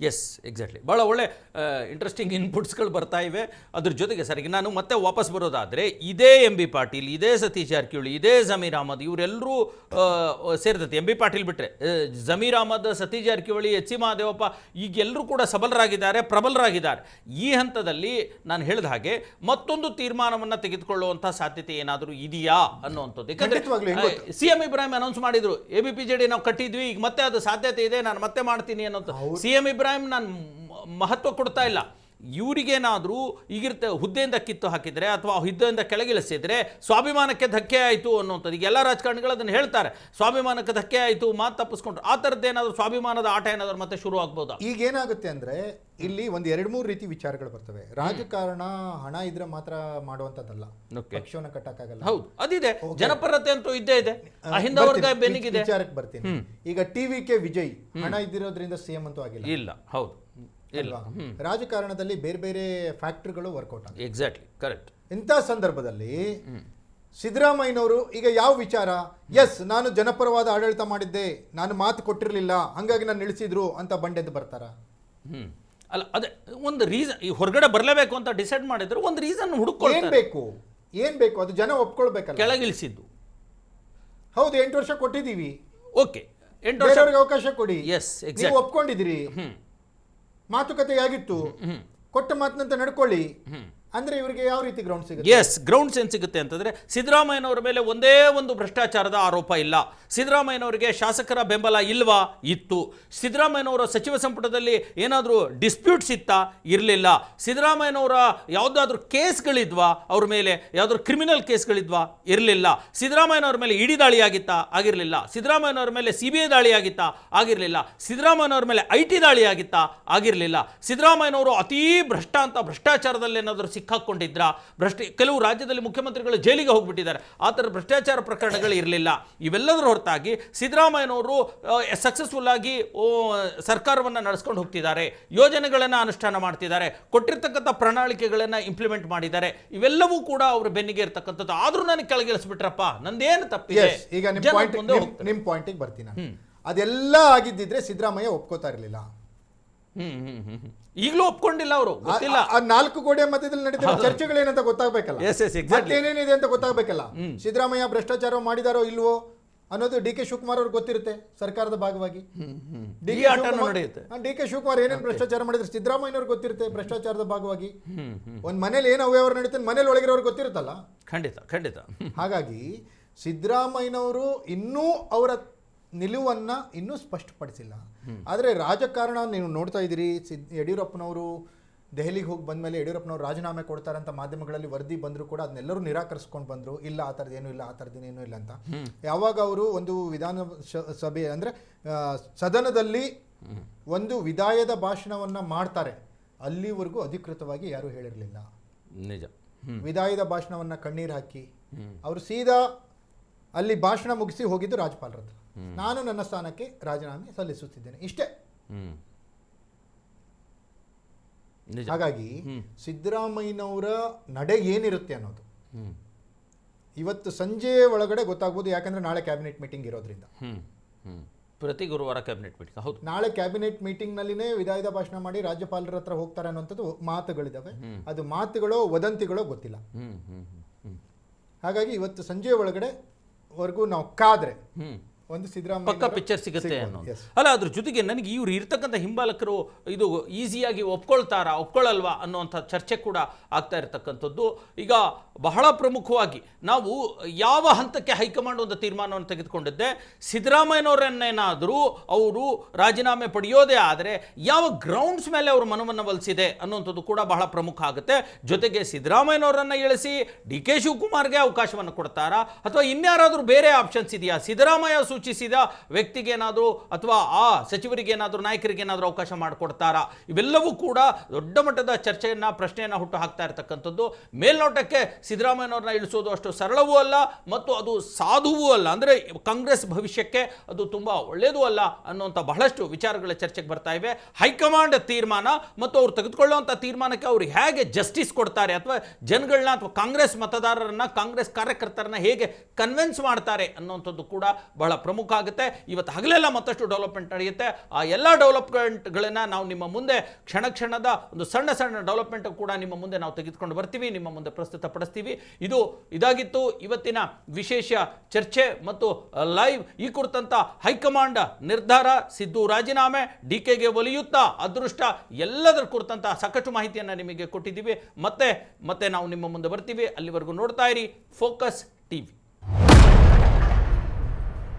S, exactly. ಭಾಳ ಒಳ್ಳೆ interesting ಇನ್ಪುಟ್ಸ್ಗಳು ಬರ್ತಾ ಇವೆ. ಅದ್ರ ಜೊತೆಗೆ ಸರ್, ಈಗ ನಾನು ಮತ್ತೆ ವಾಪಸ್ ಬರೋದಾದರೆ, ಇದೇ ಎಂ ಬಿ ಪಾಟೀಲ್, ಇದೇ ಸತೀಶ್ ಜಾರಕಿಹೊಳಿ, ಇದೇ ಜಮೀರ್ ಅಹಮದ್ ಇವರೆಲ್ಲರೂ ಸೇರಿದಂತೆ, ಎಂ ಬಿ ಪಾಟೀಲ್ ಬಿಟ್ಟರೆ ಜಮೀರ್ ಅಹಮದ್, ಸತೀಶ್ ಜಾರಕಿಹೊಳಿ, ಎಚ್ ಸಿ ಮಹದೇವಪ್ಪ ಈಗ ಎಲ್ಲರೂ ಕೂಡ ಸಬಲರಾಗಿದ್ದಾರೆ, ಪ್ರಬಲರಾಗಿದ್ದಾರೆ. ಈ ಹಂತದಲ್ಲಿ ನಾನು ಹೇಳಿದ ಹಾಗೆ ಮತ್ತೊಂದು ತೀರ್ಮಾನವನ್ನು ತೆಗೆದುಕೊಳ್ಳುವಂಥ ಸಾಧ್ಯತೆ ಏನಾದರೂ ಇದೆಯಾ ಅನ್ನುವಂಥದ್ದು. ಯಾಕಂದರೆ CM ಇಬ್ರಾಹಿಂ ಅನೌನ್ಸ್ ಮಾಡಿದ್ರು, ABPJD ನಾವು ಕಟ್ಟಿದ್ವಿ, ಈಗ ಮತ್ತೆ ಅದು ಸಾಧ್ಯತೆ ಇದೆ, ನಾನು ಮತ್ತೆ ಮಾಡ್ತೀನಿ ಅನ್ನೋದು. CM ಇಬ್ರಾಹಿಂ ನಾನು ಮಹತ್ವ ಕೊಡ್ತಾ ಇಲ್ಲ. ಇವರಿಗೇನಾದರೂ ಈಗಿರ್ತ ಹುದ್ದೆಯಿಂದ ಕಿತ್ತು ಹಾಕಿದರೆ ಅಥವಾ ಹುದ್ದೆಯಿಂದ ಕೆಳಗಿಳಿಸಿದರೆ ಸ್ವಾಭಿಮಾನಕ್ಕೆ ಧಕ್ಕೆ ಆಯಿತು ಅನ್ನೋಂಥದ್ದು. ಈಗ ಎಲ್ಲ ರಾಜಕಾರಣಿಗಳು ಅದನ್ನು ಹೇಳ್ತಾರೆ, ಸ್ವಾಭಿಮಾನಕ್ಕೆ ಧಕ್ಕೆ ಆಯಿತು, ಮಾತು ತಪ್ಪಿಸ್ಕೊಂಡ್ರು. ಆ ಥರದ್ದೇನಾದರೂ ಸ್ವಾಭಿಮಾನದ ಆಟ ಏನಾದರೂ ಮತ್ತೆ ಶುರು ಆಗ್ಬೋದಾ? ಈಗ ಏನಾಗುತ್ತೆ ಅಂದರೆ, ಇಲ್ಲಿ ಒಂದು 2-3 ರೀತಿ ವಿಚಾರಗಳು ಬರ್ತವೆ. ರಾಜಕಾರಣ ಹಣ ಇದ್ರೆ ಮಾತ್ರ ಮಾಡುವಂಥದ್ದಲ್ಲ, ಪಕ್ಷವನ್ನು ಕಟ್ಟಕ್ಕಾಗಲ್ಲ. ಹೌದು, ಅದಿದೆ, ಜನಪರತೆ ಅಂತೂ ಇದ್ದೇ ಇದೆ, ಅಹಿಂದ ಬೆನ್ನಿಗಿದೆ. ವಿಚಾರಕ್ಕೆ ಬರ್ತೀನಿ. ಈಗ TVK ವಿಜಯ್ ಹಣ ಇದ್ದಿರೋದ್ರಿಂದ CM ಅಂತೂ ಆಗಿಲ್ಲ. ಇಲ್ಲ, ಹೌದು, ಅಲ್ವಾ? ರಾಜಕಾರಣದಲ್ಲಿ ಬೇರೆ ಬೇರೆ ಫ್ಯಾಕ್ಟರ್ಗಳು ವರ್ಕೌಟ್ ಆಗುತ್ತೆ. Exactly, correct. ಇಂಥ ಸಂದರ್ಭದಲ್ಲಿ ಸಿದ್ದರಾಮಯ್ಯನವರು ಈಗ ಯಾವ ವಿಚಾರ, ಎಸ್ ನಾನು ಜನಪರವಾದ ಆಡಳಿತ ಮಾಡಿದ್ದೆ, ನಾನು ಮಾತು ಕೊಟ್ಟಿರಲಿಲ್ಲ, ಹಂಗಾಗಿ ನಾನು ನಿಲ್ಲಿಸಿದ್ರು ಅಂತ ಬಂಡೆದ್ದು ಬರ್ತಾರ? ಅಲ್ಲ, ಅದೇ ಒಂದು ರೀಸನ್, ಈ ಹೊರಗಡೆ ಬರಲೇಬೇಕು ಅಂತ ಡಿಸೈಡ್ ಮಾಡಿದ್ರು, ಒಂದು ರೀಸನ್ ಹುಡುಕೊಳ್ಳಿ. ಏನ್ ಬೇಕು ಅದು ಜನ ಒಪ್ಕೊಳ್ಬೇಕಲ್ಲ. ಕೆಳಗಿಳಿಸಿದ್ದು ಹೌದು, 8 ವರ್ಷ ಕೊಟ್ಟಿದ್ದೀವಿ, ಓಕೆ, 8 ವರ್ಷ ಅವಕಾಶ ಕೊಡಿ. ಎಸ್, ನೀವು ಒಪ್ಕೊಂಡಿದ್ದೀರಿ, ಮಾತುಕತೆ ಆಗಿತ್ತು, ಕೊಟ್ಟ ಮಾತಿನಂತೆ ನಡ್ಕೊಳ್ಳಿ ಅಂದ್ರೆ ಇವರಿಗೆ ಯಾವ ರೀತಿ ಗ್ರೌಂಡ್ ಸಿಗುತ್ತೆ? ಎಸ್, ಗ್ರೌಂಡ್ಸ್ ಏನು ಸಿಗುತ್ತೆ ಅಂತಂದರೆ, ಸಿದ್ದರಾಮಯ್ಯನವರ ಮೇಲೆ ಒಂದೇ ಒಂದು ಭ್ರಷ್ಟಾಚಾರದ ಆರೋಪ ಇಲ್ಲ. ಸಿದ್ದರಾಮಯ್ಯನವರಿಗೆ ಶಾಸಕರ ಬೆಂಬಲ ಇಲ್ವಾ? ಇತ್ತು. ಸಿದ್ದರಾಮಯ್ಯನವರ ಸಚಿವ ಸಂಪುಟದಲ್ಲಿ ಏನಾದರೂ ಡಿಸ್ಪ್ಯೂಟ್ಸ್ ಇತ್ತಾ? ಇರಲಿಲ್ಲ. ಸಿದ್ದರಾಮಯ್ಯನವರ ಯಾವುದಾದ್ರೂ ಕೇಸ್ಗಳಿದ್ವಾ ಅವ್ರ ಮೇಲೆ? ಯಾವುದಾದ್ರು ಕ್ರಿಮಿನಲ್ ಕೇಸ್ಗಳಿದ್ವಾ? ಇರಲಿಲ್ಲ. ಸಿದ್ದರಾಮಯ್ಯನವ್ರ ಮೇಲೆ ಇಡಿ ದಾಳಿ ಆಗಿತ್ತಾ? ಆಗಿರಲಿಲ್ಲ. ಸಿದ್ದರಾಮಯ್ಯನವ್ರ ಮೇಲೆ CBI ದಾಳಿ ಆಗಿತ್ತಾ? ಆಗಿರಲಿಲ್ಲ. ಸಿದ್ದರಾಮಯ್ಯನವ್ರ ಮೇಲೆ IT ದಾಳಿ ಆಗಿತ್ತಾ? ಆಗಿರಲಿಲ್ಲ. ಸಿದ್ದರಾಮಯ್ಯನವರು ಅತೀ ಭ್ರಷ್ಟಾಚಾರದಲ್ಲಿ ಏನಾದರೂ ಸಿಕ್ಕಾಕೊಂಡಿದ್ರ? ಕೆಲವು ರಾಜ್ಯದಲ್ಲಿ ಮುಖ್ಯಮಂತ್ರಿಗಳು ಜೈಲಿಗೆ ಹೋಗ್ಬಿಟ್ಟಿದ್ದಾರೆ, ಆ ಥರ ಭ್ರಷ್ಟಾಚಾರ ಪ್ರಕರಣಗಳು ಇರಲಿಲ್ಲ. ಇವೆಲ್ಲದರ ಹೊರತಾಗಿ ಸಿದ್ದರಾಮಯ್ಯನವರು ಸಕ್ಸಸ್ಫುಲ್ ಆಗಿ ಸರ್ಕಾರವನ್ನು ನಡೆಸ್ಕೊಂಡು ಹೋಗ್ತಿದ್ದಾರೆ, ಯೋಜನೆಗಳನ್ನು ಅನುಷ್ಠಾನ ಮಾಡ್ತಿದ್ದಾರೆ, ಕೊಟ್ಟಿರ್ತಕ್ಕಂಥ ಪ್ರಣಾಳಿಕೆಗಳನ್ನು ಇಂಪ್ಲಿಮೆಂಟ್ ಮಾಡಿದ್ದಾರೆ. ಇವೆಲ್ಲವೂ ಕೂಡ ಅವ್ರ ಬೆನ್ನಿಗೆ ಇರ್ತಕ್ಕಂಥದ್ದು. ಆದ್ರೂ ನನಗೆ ಕೆಳಗಿಳಿಸ್ಬಿಟ್ರಪ್ಪ, ನಂದೇನು ತಪ್ಪಿದೆ? ಈಗ ನಿಮ್ಮ ಪಾಯಿಂಟಿಗೆ ಬರ್ತೀನಿ. ಅದೆಲ್ಲ ಆಗಿದ್ದಿದ್ರೆ ಸಿದ್ದರಾಮಯ್ಯ ಒಪ್ಕೋತಾ ಇರಲಿಲ್ಲ. ಈಗಲೂ ಒಪ್ಕೊಂಡಿಲ್ಲ ಅವರು, ಗೊತ್ತಿಲ್ಲ. ಆ 4 ಗೋಡೆ ಮಧ್ಯದಲ್ಲಿ ನಡೆದ ಚರ್ಚೆಗಳೇನಂತ ಗೊತ್ತಾಗಬೇಕಲ್ಲ, ಏನೇನಿದೆ ಅಂತ ಗೊತ್ತಾಗಬೇಕಲ್ಲ. ಸಿದ್ದರಾಮಯ್ಯ ಭ್ರಷ್ಟಾಚಾರ ಮಾಡಿದಾರೋ ಇಲ್ವೋ ಅನ್ನೋದು DK ಶಿವಕುಮಾರ್ ಅವ್ರಿಗೆ ಗೊತ್ತಿರುತ್ತೆ, ಸರ್ಕಾರದ ಭಾಗವಾಗಿ. DK ಶಿವಕುಮಾರ್ ಏನೇನು ಭ್ರಷ್ಟಾಚಾರ ಮಾಡಿದ್ರೆ ಸಿದ್ದರಾಮಯ್ಯವ್ರಿಗೆ ಗೊತ್ತಿರುತ್ತೆ, ಭ್ರಷ್ಟಾಚಾರದ ಭಾಗವಾಗಿ. ಒಂದ್ ಮನೇಲಿ ಏನು ಅವ್ಯವಹಾರ ನಡೀತದೆ ಮನೇಲಿ ಒಳಗಿರೋರು ಗೊತ್ತಿರುತ್ತಲ್ಲ. ಖಂಡಿತ, ಖಂಡಿತ. ಹಾಗಾಗಿ ಸಿದ್ದರಾಮಯ್ಯನವರು ಇನ್ನೂ ಅವರ ನಿಲುವನ್ನು ಇನ್ನೂ ಸ್ಪಷ್ಟಪಡಿಸಿಲ್ಲ. ಆದರೆ ರಾಜಕಾರಣ ನೀವು ನೋಡ್ತಾ ಇದ್ದೀರಿ, ಯಡಿಯೂರಪ್ಪನವರು ದೆಹಲಿಗೆ ಹೋಗಿ ಬಂದಮೇಲೆ ಯಡಿಯೂರಪ್ಪನವರು ರಾಜೀನಾಮೆ ಕೊಡ್ತಾರಂತ ಮಾಧ್ಯಮಗಳಲ್ಲಿ ವರದಿ ಬಂದರೂ ಕೂಡ ಅದನ್ನೆಲ್ಲರೂ ನಿರಾಕರಿಸ್ಕೊಂಡು ಬಂದರು. ಇಲ್ಲ, ಆ ಥರದ್ದೇನೂ ಇಲ್ಲ, ಆ ಥರದ್ದೇನೂ ಇಲ್ಲ ಅಂತ. ಯಾವಾಗ ಅವರು ಒಂದು ವಿಧಾನಸಭೆ ಅಂದರೆ ಸದನದಲ್ಲಿ ಒಂದು ವಿದಾಯದ ಭಾಷಣವನ್ನು ಮಾಡ್ತಾರೆ, ಅಲ್ಲಿವರೆಗೂ ಅಧಿಕೃತವಾಗಿ ಯಾರೂ ಹೇಳಿರಲಿಲ್ಲ. ನಿಜ. ವಿದಾಯದ ಭಾಷಣವನ್ನು ಕಣ್ಣೀರು ಹಾಕಿ ಅವರು ಸೀದಾ ಅಲ್ಲಿ ಭಾಷಣ ಮುಗಿಸಿ ಹೋಗಿದ್ದು ರಾಜ್ಯಪಾಲರ ಹತ್ರ, ನಾನು ನನ್ನ ಸ್ಥಾನಕ್ಕೆ ರಾಜೀನಾಮೆ ಸಲ್ಲಿಸುತ್ತಿದ್ದೇನೆ, ಇಷ್ಟೇ. ಹಾಗಾಗಿ ಸಿದ್ದರಾಮಯ್ಯನವರ ನಡೆ ಏನಿರುತ್ತೆ ಅನ್ನೋದು ಇವತ್ತು ಸಂಜೆ ಒಳಗಡೆ ಗೊತ್ತಾಗ್ಬೋದು. ಯಾಕಂದ್ರೆ ನಾಳೆ ಕ್ಯಾಬಿನೆಟ್ ಮೀಟಿಂಗ್ ಇರೋದ್ರಿಂದ, ಪ್ರತಿ ಗುರುವಾರ ಕ್ಯಾಬಿನೆಟ್ ಮೀಟಿಂಗ್. ಹೌದು, ನಾಳೆ ಕ್ಯಾಬಿನೆಟ್ ಮೀಟಿಂಗ್ ನಲ್ಲಿನೇ ವಿದಾಯದ ಭಾಷಣ ಮಾಡಿ ರಾಜ್ಯಪಾಲರ ಹತ್ರ ಹೋಗ್ತಾರೆ ಅನ್ನೋಂಥದ್ದು ಮಾತುಗಳಿದಾವೆ. ಅದು ಮಾತುಗಳೋ ವದಂತಿಗಳೋ ಗೊತ್ತಿಲ್ಲ. ಹಾಗಾಗಿ ಇವತ್ತು ಸಂಜೆ ಒಳಗಡೆ ವರ್ಗೂ ನಾವು ಕಾದ್ರೆ ಒಂದು ಸಿದ್ದರಾಮಯ್ಯ ಪಕ್ಕ ಪಿಕ್ಚರ್ ಸಿಗುತ್ತೆ ಅನ್ನೋದು. ಅಲ್ಲ, ಅದ್ರ ಜೊತೆಗೆ ನನಗೆ ಇವ್ರು ಇರ್ತಕ್ಕಂಥ ಹಿಂಬಾಲಕರು ಇದು ಈಸಿಯಾಗಿ ಒಪ್ಕೊಳ್ಳಲ್ವಾ ಅನ್ನುವಂಥ ಚರ್ಚೆ ಕೂಡ ಆಗ್ತಾ ಇರತಕ್ಕಂಥದ್ದು. ಈಗ ಬಹಳ ಪ್ರಮುಖವಾಗಿ ನಾವು ಯಾವ ಹಂತಕ್ಕೆ ಹೈಕಮಾಂಡ್ ಒಂದು ತೀರ್ಮಾನವನ್ನು ತೆಗೆದುಕೊಂಡಿದ್ದೆ, ಸಿದ್ದರಾಮಯ್ಯನವರನ್ನೇನಾದರೂ ಅವರು ರಾಜೀನಾಮೆ ಪಡೆಯೋದೇ ಆದರೆ ಯಾವ ಗ್ರೌಂಡ್ಸ್ ಮೇಲೆ ಅವರು ಮನವನ್ನು ಒಲಿಸಿದೆ ಅನ್ನುವಂಥದ್ದು ಕೂಡ ಬಹಳ ಪ್ರಮುಖ ಆಗುತ್ತೆ. ಜೊತೆಗೆ ಸಿದ್ದರಾಮಯ್ಯನವರನ್ನು ಇಳಿಸಿ DK ಶಿವಕುಮಾರ್ಗೆ ಅವಕಾಶವನ್ನು ಕೊಡ್ತಾರಾ ಅಥವಾ ಇನ್ಯಾರಾದರೂ ಬೇರೆ ಆಪ್ಷನ್ಸ್ ಇದೆಯಾ? ಸಿದ್ದರಾಮಯ್ಯ ಸೂಚಿಸಿದ ವ್ಯಕ್ತಿಗೇನಾದರೂ ಅಥವಾ ಆ ಸಚಿವರಿಗೇನಾದರೂ ನಾಯಕರಿಗೇನಾದರೂ ಅವಕಾಶ ಮಾಡಿಕೊಡ್ತಾರಾ? ಇವೆಲ್ಲವೂ ಕೂಡ ದೊಡ್ಡ ಮಟ್ಟದ ಚರ್ಚೆಯನ್ನು ಪ್ರಶ್ನೆಯನ್ನು ಹುಟ್ಟು ಹಾಕ್ತಾ ಇರತಕ್ಕಂಥದ್ದು. ಮೇಲ್ನೋಟಕ್ಕೆ ಸಿದ್ದರಾಮಯ್ಯನವ್ರನ್ನ ಇಳಿಸೋದು ಅಷ್ಟು ಸರಳವೂ ಅಲ್ಲ ಮತ್ತು ಅದು ಸಾಧುವೂ ಅಲ್ಲ, ಅಂದರೆ ಕಾಂಗ್ರೆಸ್ ಭವಿಷ್ಯಕ್ಕೆ ಅದು ತುಂಬ ಒಳ್ಳೆಯದೂ ಅಲ್ಲ ಅನ್ನುವಂಥ ಬಹಳಷ್ಟು ವಿಚಾರಗಳ ಚರ್ಚೆಗೆ ಬರ್ತಾ ಇವೆ. ಹೈಕಮಾಂಡ್ ತೀರ್ಮಾನ ಮತ್ತು ಅವ್ರು ತೆಗೆದುಕೊಳ್ಳುವಂಥ ತೀರ್ಮಾನಕ್ಕೆ ಅವರು ಹೇಗೆ ಜಸ್ಟಿಸ್ ಕೊಡ್ತಾರೆ ಅಥವಾ ಜನಗಳನ್ನ ಅಥವಾ ಕಾಂಗ್ರೆಸ್ ಮತದಾರರನ್ನ, ಕಾಂಗ್ರೆಸ್ ಕಾರ್ಯಕರ್ತರನ್ನ ಹೇಗೆ ಕನ್ವಿನ್ಸ್ ಮಾಡ್ತಾರೆ ಅನ್ನುವಂಥದ್ದು ಕೂಡ ಬಹಳ ಪ್ರಮುಖ ಆಗುತ್ತೆ. ಇವತ್ತು ಹಗಲೆಲ್ಲ ಮತ್ತಷ್ಟು ಡೆವಲಪ್ಮೆಂಟ್ ನಡೆಯುತ್ತೆ. ಆ ಎಲ್ಲ ಡೆವಲಪ್ಮೆಂಟ್ಗಳನ್ನು ನಾವು ನಿಮ್ಮ ಮುಂದೆ ಕ್ಷಣದ ಒಂದು ಸಣ್ಣ ಡೆವಲಪ್ಮೆಂಟ್ ಕೂಡ ನಿಮ್ಮ ಮುಂದೆ ನಾವು ತೆಗೆದುಕೊಂಡು ಬರ್ತೀವಿ, ನಿಮ್ಮ ಮುಂದೆ ಪ್ರಸ್ತುತಪಡಿಸ್ತೀವಿ. ಇದಾಗಿತ್ತು ಇವತ್ತಿನ ವಿಶೇಷ ಚರ್ಚೆ ಮತ್ತು ಲೈವ್. ಈ ಕುರಿತಂತ ಹೈಕಮಾಂಡ್ ನಿರ್ಧಾರ, ಸಿದ್ದು ರಾಜೀನಾಮೆ, ಡಿಕೆಗೆ ಒಲಿಯುತ್ತಾ ಅದೃಷ್ಟ, ಎಲ್ಲದರ ಕುರಿತಂತ ಸಾಕಷ್ಟು ಮಾಹಿತಿಯನ್ನು ನಿಮಗೆ ಕೊಟ್ಟಿದ್ದೀವಿ. ಮತ್ತೆ ನಾವು ನಿಮ್ಮ ಮುಂದೆ ಬರ್ತೀವಿ. ಅಲ್ಲಿವರೆಗೂ ನೋಡ್ತಾ ಇರಿ ಫೋಕಸ್ ಟಿವಿ.